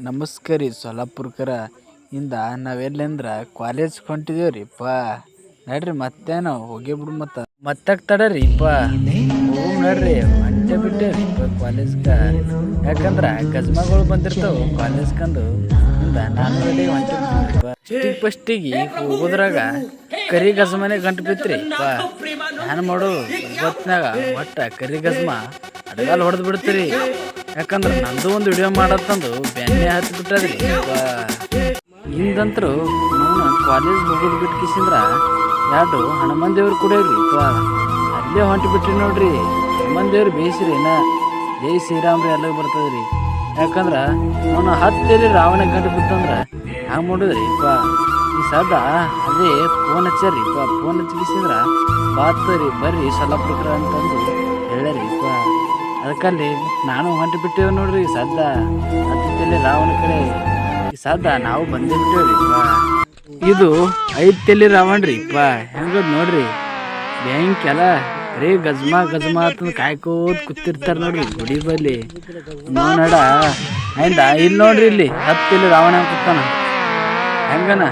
ನಮಸ್ಕಾರ ರೀ ಸೊಲ್ಲಾಪುರ್ಕರ ಇಂದ ನಾವೆಲ್ಲಂದ್ರೆ ಕಾಲೇಜ್ ಹೊಂಟಿದೇವ್ರಿ ನಡ್ರಿ ಮತ್ತೇನೋ ಹೋಗಿ ಬಿಡು ಮತ್ತಕ್ ತಡರಿ ಹೋಗ್ ನಡ್ರಿ ಹೊಂಟೆ ಬಿಟ್ಟೇವ್ರಿ ಕಾಲೇಜ್ಗೆ. ಯಾಕಂದ್ರೆ ಗಜ್ಮಗಳು ಬಂದಿರ್ತಾವ ಕಾಲೇಜ್ಕಂದು ಇಂದ ನಾನು ರೆಡಿ ಹೊಂಟೆ ಫಸ್ಟಿಗೆ ಹೋಗೋದ್ರಾಗ ಕರಿ ಗಜ್ಮನೆ ಗಂಟು ಬಿತ್ರಿ ನಾನು ಮಾಡೋದು ಗೊತ್ತಿನಾಗ ಒಟ್ಟ ಕರಿ ಗಜ್ಮ ಅಡಗಾಲ್ ಹೊಡೆದು ಬಿಡ್ತೀರಿ. ಯಾಕಂದ್ರೆ ನಂದು ಒಂದು ವಿಡಿಯೋ ಮಾಡತ್ತಂದು ಬೆನ್ನೆ ಹತ್ತಿ ಬಿಟ್ಟದ್ರಿ. ಹಿಂದಂತರು ನಾವು ಕಾಲೇಜ್ ಹೋಗೋದು ಬಿಟ್ಟು ಕಿಸಿಂದ್ರ ಎರಡು ಹನುಮಾನ್ ದೇವ್ರು ಕುಡಿಯವ್ರಿ ಅಲ್ಲೇ ಹೊಂಟಿ ಬಿಟ್ರಿ ನೋಡ್ರಿ. ಹನುಮಾನ್ ದೇವ್ರು ಬೇಯಿಸ್ರಿ ಜೈ ಶ್ರೀರಾಮ್ರಿ ಎಲ್ಲ ಬರ್ತದ್ರಿ. ಯಾಕಂದ್ರೆ ಅವನು ಹತ್ತೇಲಿ ರಾವಣ ಗಂಟು ಬಿತ್ತಂದ್ರೆ ಹಂಗೆ ಮಾಡಿದ್ರಿ ಈ ಸದ ಅದೇ ಫೋನ್ ಹಚ್ಚಾರಿ ಫೋನ್ ಹಚ್ಚಿಸಿದ್ರ ಬಾತ್ರಿ ಬರ್ರಿ ಸೊಲ್ಲಾಪುರ ಅಂತಂದು ಹೇಳ್ಯಾರಿ. ಅದಕ್ಕಲ್ಲಿ ನಾನು ಹೊಂಟಿ ಬಿಟ್ಟೇವ್ ನೋಡ್ರಿ. ಸದ್ದ ಹತ್ತಲ್ಲಿ ರಾವಣ ಕಡೆ ಈ ಸದ್ದ ನಾವು ಬಂದೇ ಬಿಟ್ಟೇವ್ರಿ. ಇದು 5 ತಲೆ ರಾವಣ ರೀ ಹೆಂಗದ್ ನೋಡ್ರಿ. ಬ್ಯಾಂಕೆಲ್ಲ ಬರೀ ಗಜ್ಮಾ ಅಂತಂದು ಕಾಯ್ಕೋದ್ ಕೂತಿರ್ತಾರ ನೋಡ್ರಿ ಗುಡಿ ಬಲ್ಲಿ. ನೋಡ ಆಯ್ದ ಇಲ್ಲಿ ನೋಡ್ರಿ ಇಲ್ಲಿ 10 ತಲೆ ರಾವಣ ಕೂತಾನ ಹೆಂಗನ.